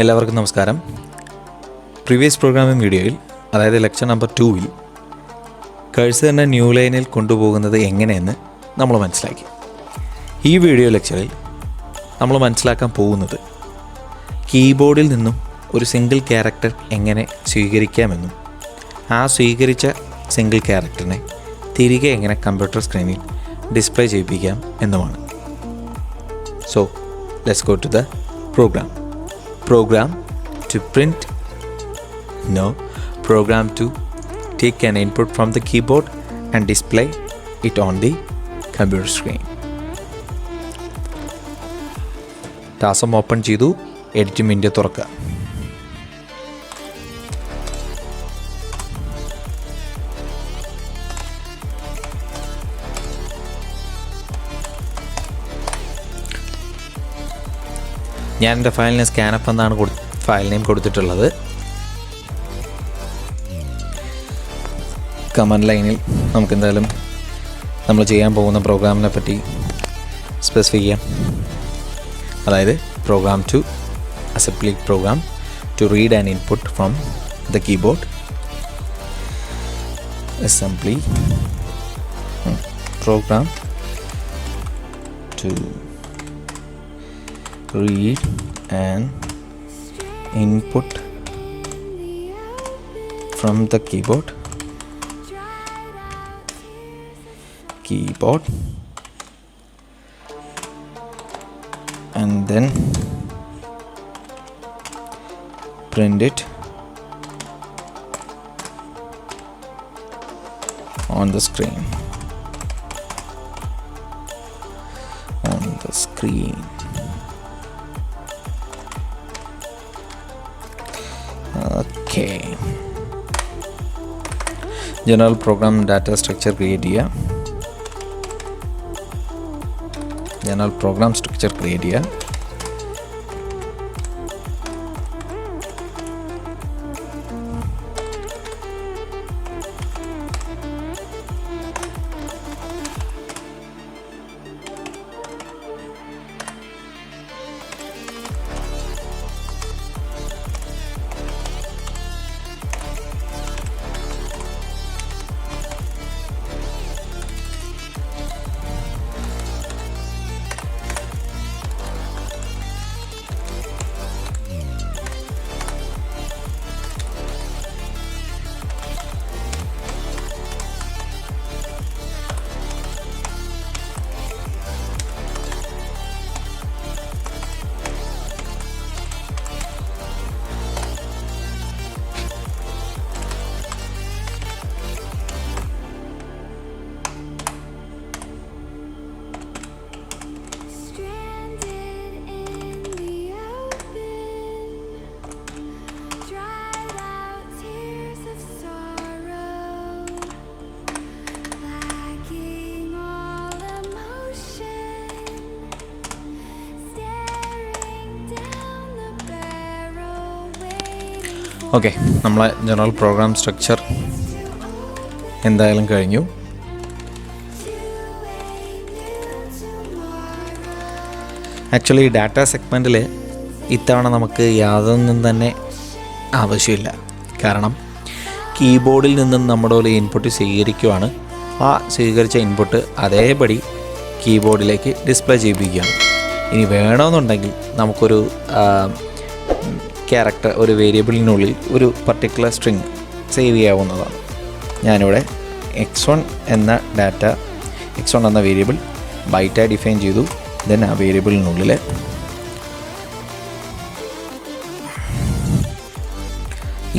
എല്ലാവർക്കും നമസ്കാരം. Previous programming വീഡിയോയിൽ, അതായത് ലെക്ചർ നമ്പർ 2-ൽ കഴ്സറിനെ ന്യൂ ലൈനിൽ കൊണ്ടുപോകുന്നത് എങ്ങനെയെന്ന് നമ്മൾ മനസ്സിലാക്കി. ഈ വീഡിയോ ലെക്ചറിൽ നമ്മൾ മനസ്സിലാക്കാൻ പോകുന്നത് കീബോർഡിൽ നിന്നും ഒരു സിംഗിൾ ക്യാരക്ടർ എങ്ങനെ സ്വീകരിക്കാമെന്നും ആ സ്വീകരിച്ച സിംഗിൾ ക്യാരക്ടറിനെ തിരികെ എങ്ങനെ കമ്പ്യൂട്ടർ സ്ക്രീനിൽ ഡിസ്പ്ലേ ചെയ്യിപ്പിക്കാം എന്നുമാണ്. So let's go to the program to print, program to take an input from the keyboard and display it on the computer screen. TASM open ചെയ്തു, എഡിറ്റ് വിൻഡോ തുറക്കുക. ഞാൻ എൻ്റെ ഫയലിനെ സ്കാനപ്പ് എന്നാണ് ഫയൽ നെയിം കൊടുത്തിട്ടുള്ളത്. കമാൻഡ് ലൈനിൽ നമുക്ക് എന്തായാലും നമ്മൾ ചെയ്യാൻ പോകുന്ന പ്രോഗ്രാമിനെ പറ്റി സ്പെസിഫൈ ചെയ്യാം. അതായത് program to assembly program to read an input from the keyboard. Assembly program to read an input from the keyboard and then print it on the screen. Okay. General program data structure create ചെയ്യുക. General program structure create ചെയ്യുക. Okay, നമ്മളെ general programme structure എന്തായാലും കഴിഞ്ഞു. Actually data സെഗ്മെൻറ്റിൽ ഇത്തവണ നമുക്ക് യാതൊന്നും തന്നെ ആവശ്യമില്ല. കാരണം കീബോർഡിൽ നിന്നും നമ്മുടെ ഒരു ഇൻപുട്ട് സ്വീകരിക്കുകയാണ്. ആ സ്വീകരിച്ച ഇൻപുട്ട് അതേപടി കീബോർഡിലേക്ക് ഡിസ്പ്ലേ ചെയ്യിപ്പിക്കുകയാണ്. ഇനി വേണമെന്നുണ്ടെങ്കിൽ നമുക്കൊരു ക്യാരക്ടർ, ഒരു വേരിയബിളിനുള്ളിൽ ഒരു പർട്ടിക്കുലർ സ്ട്രിങ് സേവ് ചെയ്യാവുന്നതാണ്. ഞാനിവിടെ x1 എന്ന x1 എന്ന വേരിയബിൾ ബൈറ്റായി ഡിഫൈൻ ചെയ്തു. ദെൻ ആ വേരിയബിളിനുള്ളിൽ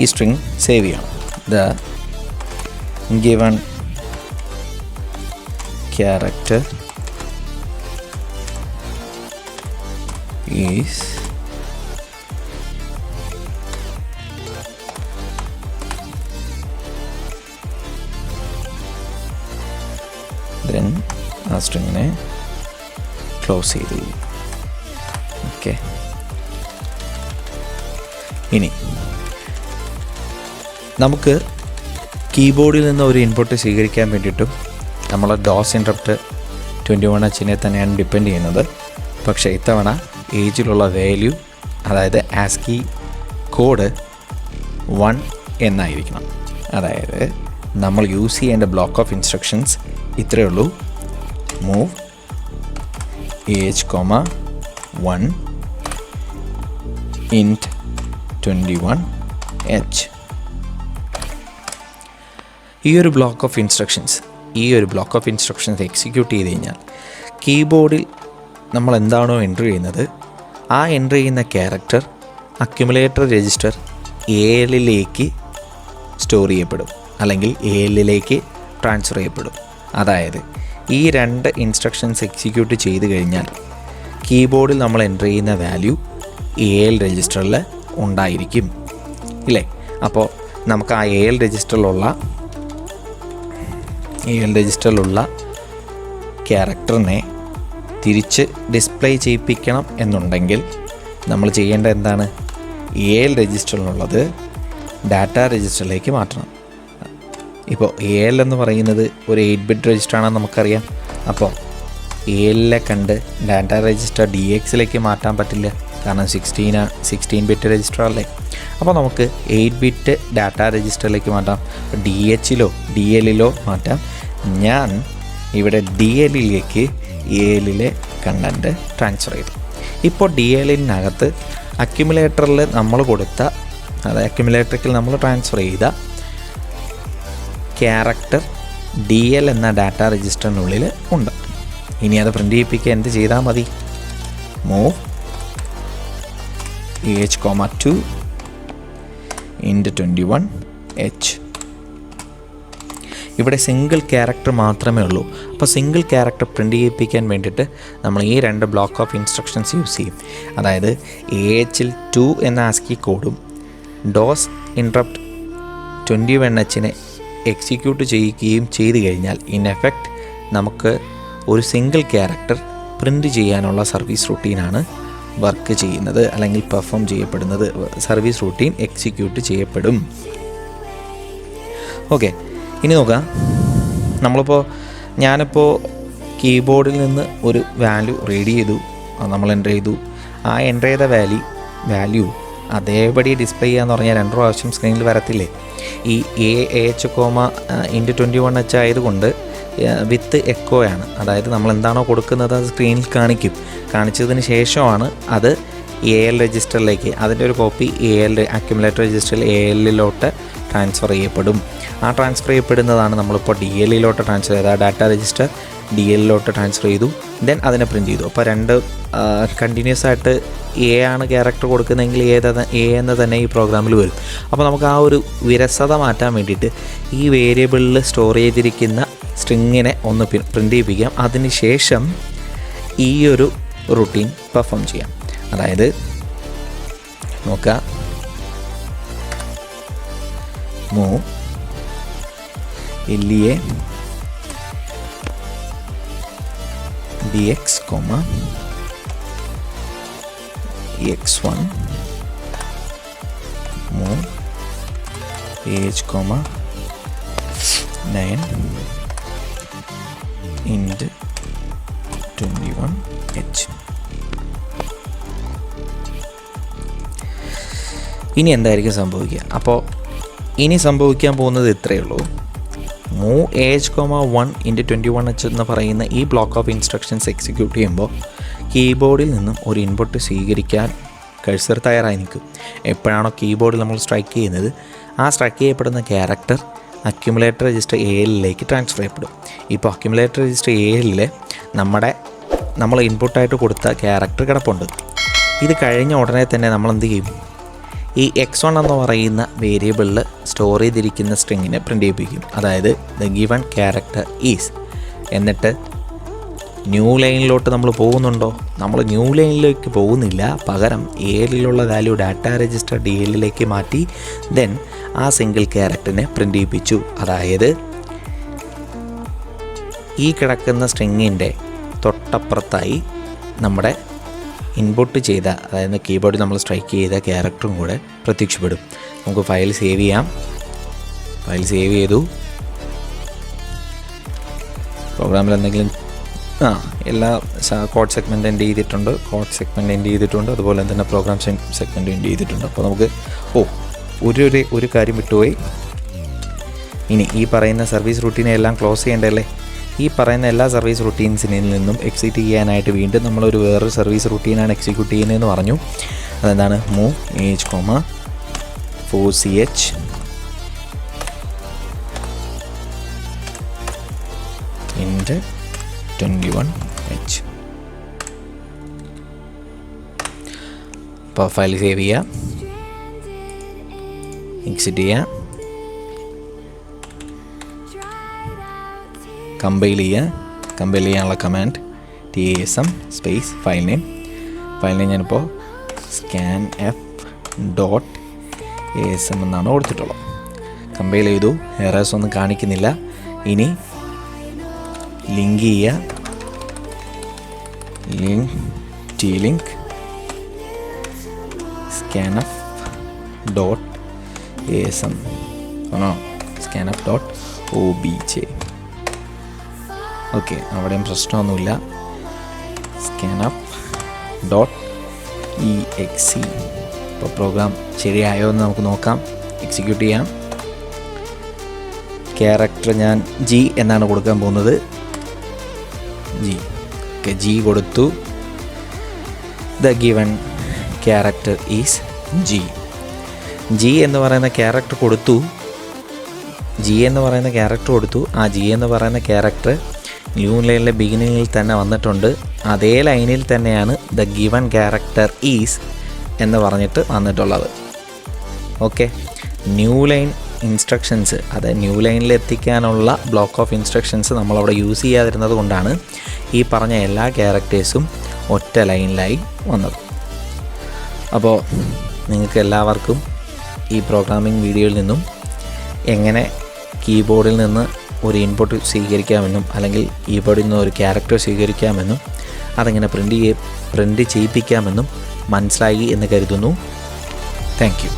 ഈ സ്ട്രിങ് സേവ് ചെയ്യണം. The given character is then ആ സ്ട്രിങ്ങിനെ ക്ലോസ് ചെയ്തു. ഓക്കെ, ഇനി നമുക്ക് കീബോർഡിൽ നിന്ന് ഒരു ഇൻപുട്ട് സ്വീകരിക്കാൻ വേണ്ടിയിട്ടും നമ്മൾ ഡോസ് ഇൻട്രപ്റ്റ് 21H തന്നെയാണ് ഡിപ്പെൻഡ് ചെയ്യുന്നത്. പക്ഷേ ഇത്തവണ ഏജിലുള്ള വാല്യൂ അതായത് ആസ്കി കോഡ് 1 എന്നായിരിക്കണം. അതായത് നമ്മൾ യൂസ് ചെയ്യേണ്ട ബ്ലോക്ക് ഓഫ് ഇൻസ്ട്രക്ഷൻസ് ഇത്രയേ ഉള്ളൂ. Move AH, 1 int 21H. ഈ ഒരു ബ്ലോക്ക് ഓഫ് ഇൻസ്ട്രക്ഷൻസ് എക്സിക്യൂട്ട് ചെയ്ത് കഴിഞ്ഞാൽ കീബോർഡിൽ നമ്മൾ എന്താണോ എൻ്റർ ചെയ്യുന്നത് ആ എൻ്റർ ചെയ്യുന്ന ക്യാരക്ടർ അക്യുമുലേറ്റർ രജിസ്റ്റർ ALലേക്ക് സ്റ്റോർ ചെയ്യപ്പെടും, അല്ലെങ്കിൽ ALലേക്ക് ട്രാൻസ്ഫർ ചെയ്യപ്പെടും. അതായത് ഈ 2 ഇൻസ്ട്രക്ഷൻസ് എക്സിക്യൂട്ട് ചെയ്ത് കഴിഞ്ഞാൽ കീബോർഡിൽ നമ്മൾ എൻ്റർ ചെയ്യുന്ന വാല്യൂ AL രജിസ്റ്ററിൽ ഉണ്ടായിരിക്കും ഇല്ലേ. അപ്പോൾ നമുക്ക് ആ AL രജിസ്റ്ററിലുള്ള ക്യാരക്ടറിനെ തിരിച്ച് ഡിസ്പ്ലേ ചെയ്യിപ്പിക്കണം എന്നുണ്ടെങ്കിൽ നമ്മൾ ചെയ്യേണ്ട എന്താണ്? AL രജിസ്റ്ററിലുള്ളത് ഡാറ്റ രജിസ്റ്ററിലേക്ക് മാറ്റണം. ഇപ്പോൾ AL എന്ന് പറയുന്നത് ഒരു 8-ബിറ്റ് രജിസ്റ്ററാണെന്ന് നമുക്കറിയാം. അപ്പോൾ ALലെ കണ്ട് ഡാറ്റ രജിസ്റ്റർ DXലേക്ക് മാറ്റാൻ പറ്റില്ല, കാരണം 16-ബിറ്റ് രജിസ്റ്റർ അല്ലേ. അപ്പോൾ നമുക്ക് 8-ബിറ്റ് ഡാറ്റ രജിസ്റ്ററിലേക്ക് മാറ്റാം. DHലോ DLലോ മാറ്റാം. ഞാൻ ഇവിടെ DLലേക്ക് ALലെ കണ്ടൻറ്റ് ട്രാൻസ്ഫർ ചെയ്തു. ഇപ്പോൾ DLനകത്ത് അക്യുമുലേറ്ററിൽ നമ്മൾ കൊടുത്ത, അതായത് അക്യുമുലേറ്ററിൽ നമ്മൾ ട്രാൻസ്ഫർ ചെയ്ത ക്യാരക്ടർ DL എന്ന ഡാറ്റ രജിസ്റ്ററിനുള്ളിൽ ഉണ്ട്. ഇനി അത് പ്രിൻ്റ് ചെയ്യിപ്പിക്കാൻ എന്ത് ചെയ്താൽ മതി? Move AH, 2 int 21H. ഇവിടെ സിംഗിൾ ക്യാരക്ടർ മാത്രമേ ഉള്ളൂ. അപ്പോൾ സിംഗിൾ ക്യാരക്ടർ പ്രിൻ്റ് ചെയ്യിപ്പിക്കാൻ വേണ്ടിയിട്ട് നമ്മൾ ഈ 2 ബ്ലോക്ക് ഓഫ് ഇൻസ്ട്രക്ഷൻസ് യൂസ് ചെയ്യും. അതായത് AHൽ 2 എന്ന ആസ്കി കോഡും ഡോസ് ഇൻട്രപ്റ്റ് 21Hനെ എക്സിക്യൂട്ട് ചെയ്യുകയും ചെയ്തു കഴിഞ്ഞാൽ ഇൻ എഫക്റ്റ് നമുക്ക് ഒരു സിംഗിൾ ക്യാരക്ടർ പ്രിൻ്റ് ചെയ്യാനുള്ള സർവീസ് റൂട്ടീനാണ് വർക്ക് ചെയ്യുന്നത്, അല്ലെങ്കിൽ പെർഫോം ചെയ്യപ്പെടുന്നത്. സർവീസ് റൂട്ടീൻ എക്സിക്യൂട്ട് ചെയ്യപ്പെടും. ഓക്കെ, ഇനി നോക്കാം. ഞാനിപ്പോൾ കീബോർഡിൽ നിന്ന് ഒരു വാല്യൂ റീഡ് ചെയ്തു, നമ്മൾ എൻ്റർ ചെയ്തു. ആ എൻ്റർ ചെയ്ത വാല്യൂ അതേപടി ഡിസ്പ്ലേ ചെയ്യാന്ന് പറഞ്ഞാൽ 2 പ്രാവശ്യം സ്ക്രീനിൽ വരത്തില്ലേ. ഈ AH, int 21H ആയതുകൊണ്ട് വിത്ത് എക്കോയാണ്. അതായത് നമ്മൾ എന്താണോ കൊടുക്കുന്നത് അത് സ്ക്രീനിൽ കാണിച്ചതിന് ശേഷമാണ് അത് AL രജിസ്റ്ററിലേക്ക്, അതിൻ്റെ ഒരു കോപ്പി അക്യുമുലേറ്റർ രജിസ്റ്ററിൽ ALലോട്ട് ട്രാൻസ്ഫർ ചെയ്യപ്പെടും. ആ ട്രാൻസ്ഫർ ചെയ്യപ്പെടുന്നതാണ് നമ്മളിപ്പോൾ DLലോട്ട് ട്രാൻസ്ഫർ ചെയ്ത്, ആ ഡാറ്റ രജിസ്റ്റർ DLലോട്ട് ട്രാൻസ്ഫർ ചെയ്തു, ദെൻ അതിനെ പ്രിൻ്റ് ചെയ്തു. അപ്പോൾ 2 കണ്ടിന്യൂസ് ആയിട്ട് A ആണ് ക്യാരക്ടർ കൊടുക്കുന്നതെങ്കിൽ A എന്ന് തന്നെ ഈ പ്രോഗ്രാമിൽ വരും. അപ്പോൾ നമുക്ക് ആ ഒരു വിരസത മാറ്റാൻ വേണ്ടിയിട്ട് ഈ വേരിയബിളിൽ സ്റ്റോർ ചെയ്തിരിക്കുന്ന സ്ട്രിങ്ങിനെ ഒന്ന് പ്രിൻ്റ് ചെയ്യിപ്പിക്കാം. അതിന് ശേഷം ഈ ഒരു റുട്ടീൻ പെർഫോം ചെയ്യാം. അതായത് നോക്കാം, move LA DX, EX1 move AH, 9 int 21H. ഇനി എന്തായിരിക്കും സംഭവിക്കുക? അപ്പോൾ ഇനി സംഭവിക്കാൻ പോകുന്നത് ഇത്രയേ ഉള്ളൂ. മൂവ് AH, 1 int 21H എന്ന് പറയുന്ന ഈ ബ്ലോക്ക് ഓഫ് ഇൻസ്ട്രക്ഷൻസ് എക്സിക്യൂട്ട് ചെയ്യുമ്പോൾ കീബോർഡിൽ നിന്നും ഒരു ഇൻപുട്ട് സ്വീകരിക്കാൻ കഴ്സർ തയ്യാറായി നിൽക്കും. എപ്പോഴാണോ കീബോർഡിൽ നമ്മൾ സ്ട്രൈക്ക് ചെയ്യുന്നത്, ആ സ്ട്രൈക്ക് ചെയ്യപ്പെടുന്ന ക്യാരക്ടർ അക്യുമുലേറ്റർ രജിസ്റ്റർ ALലേക്ക് ട്രാൻസ്ഫർ ചെയ്യപ്പെടും. ഇപ്പോൾ അക്യുമുലേറ്റർ രജിസ്റ്റർ ALൽ നമ്മൾ ഇൻപുട്ടായിട്ട് കൊടുത്ത ക്യാരക്ടർ കിടപ്പുണ്ട്. ഇത് കഴിഞ്ഞ ഉടനെ തന്നെ നമ്മൾ എന്ത് ചെയ്യും? ഈ X1 എന്ന് പറയുന്ന വേരിയബിളിൽ സ്റ്റോർ ചെയ്തിരിക്കുന്ന സ്ട്രിങ്ങിനെ പ്രിൻ്റ് ചെയ്യിപ്പിക്കും. അതായത് ദ ഗിവൺ ക്യാരക്ടർ ഈസ്, എന്നിട്ട് ന്യൂ ലൈനിലോട്ട് നമ്മൾ പോകുന്നുണ്ടോ? നമ്മൾ ന്യൂ ലൈനിലേക്ക് പോകുന്നില്ല, പകരം ALലുള്ള വാല്യൂ ഡാറ്റ രജിസ്റ്റർ DLലേക്ക് മാറ്റി ദെൻ ആ സിംഗിൾ ക്യാരക്ടറിനെ പ്രിൻ്റ് ചെയ്യിപ്പിച്ചു. അതായത് ഈ കിടക്കുന്ന സ്ട്രിങ്ങിൻ്റെ തൊട്ടപ്പുറത്തായി നമ്മുടെ ഇൻപുട്ട് ചെയ്ത, അതായത് കീബോർഡിൽ നമ്മൾ സ്ട്രൈക്ക് ചെയ്ത ക്യാരക്ടറും കൂടെ പ്രത്യക്ഷപ്പെടും. നമുക്ക് ഫയൽ സേവ് ചെയ്യാം. ഫയൽ സേവ് ചെയ്തു. പ്രോഗ്രാമിൽ എന്തെങ്കിലും എല്ലാ കോഡ് സെഗ്മെൻറ്റ് എൻഡ് ചെയ്തിട്ടുണ്ട്, അതുപോലെ തന്നെ പ്രോഗ്രാം സെഗ്മെൻറ്റ് എൻഡ് ചെയ്തിട്ടുണ്ട്. അപ്പോൾ നമുക്ക് ഒരു കാര്യം വിട്ടുപോയി. ഇനി ഈ പറയുന്ന സർവീസ് റൂട്ടീനെ എല്ലാം ക്ലോസ് ചെയ്യേണ്ടല്ലേ. ഈ പറയുന്ന എല്ലാ സർവീസ് റൂട്ടീൻസിൽ നിന്നും എക്സിക്യൂട്ട് ചെയ്യാനായിട്ട് വീണ്ടും നമ്മളൊരു വേറൊരു സർവീസ് റൂട്ടീനാണ് എക്സിക്യൂട്ട് ചെയ്യുന്നതെന്ന് പറഞ്ഞു. അതെന്താണ്? Move age 4ch int 21h. അപ്പോൾ ഫയൽ സേവ് ചെയ്യുക, എക്സിറ്റ് ചെയ്യുക, കമ്പൈൽ ചെയ്യാനുള്ള command TASM space file name ഞാനിപ്പോൾ scanf.asm എന്നാണ് കൊടുത്തിട്ടുള്ളത്. കമ്പൈൽ ചെയ്തു, എറേഴ്സ് ഒന്നും കാണിക്കുന്നില്ല. ഇനി ലിങ്ക് ചെയ്യുക, ലിങ്ക് scanf.asm ആണോ, scanf.obj. ഓക്കെ, അവിടെയും പ്രശ്നമൊന്നുമില്ല. scanf.exe. ഇപ്പോൾ പ്രോഗ്രാം ശരിയായോ എന്ന് നമുക്ക് നോക്കാം, എക്സിക്യൂട്ട് ചെയ്യാം. ക്യാരക്ടർ ഞാൻ G എന്നാണ് കൊടുക്കാൻ പോകുന്നത്. G കൊടുത്തു. The given character is G എന്ന് പറയുന്ന ക്യാരക്ടർ കൊടുത്തു. ആ G എന്ന് പറയുന്ന ക്യാരക്ടർ ന്യൂ ലൈനിലെ ബിഗിനിങ്ങിൽ തന്നെ വന്നിട്ടുണ്ട്. അതേ ലൈനിൽ തന്നെയാണ് ദ ഗിവൺ ക്യാരക്ടർ ഈസ് എന്ന് പറഞ്ഞിട്ട് വന്നിട്ടുള്ളത്. ഓക്കെ, ന്യൂ ലൈൻ ഇൻസ്ട്രക്ഷൻസ്, അത് ന്യൂ ലൈനിൽ എത്തിക്കാനുള്ള ബ്ലോക്ക് ഓഫ് ഇൻസ്ട്രക്ഷൻസ് നമ്മളവിടെ യൂസ് ചെയ്യാതിരുന്നത് കൊണ്ടാണ് ഈ പറഞ്ഞ എല്ലാ ക്യാരക്ടേഴ്സും ഒറ്റ ലൈനിലായി വന്നത്. അപ്പോൾ നിങ്ങൾക്ക് എല്ലാവർക്കും ഈ പ്രോഗ്രാമിംഗ് വീഡിയോയിൽ നിന്നും എങ്ങനെ കീബോർഡിൽ നിന്ന് ഒരു ഇൻപുട്ട് സ്വീകരിക്കാമെന്നും അല്ലെങ്കിൽ കീബോർഡിൽ നിന്ന് ഒരു ക്യാരക്ടർ സ്വീകരിക്കാമെന്നും അതെങ്ങനെ പ്രിൻ്റ് ചെയ്യിപ്പിക്കാമെന്നും മനസ്സിലായി എന്ന് കരുതുന്നു. Thank you.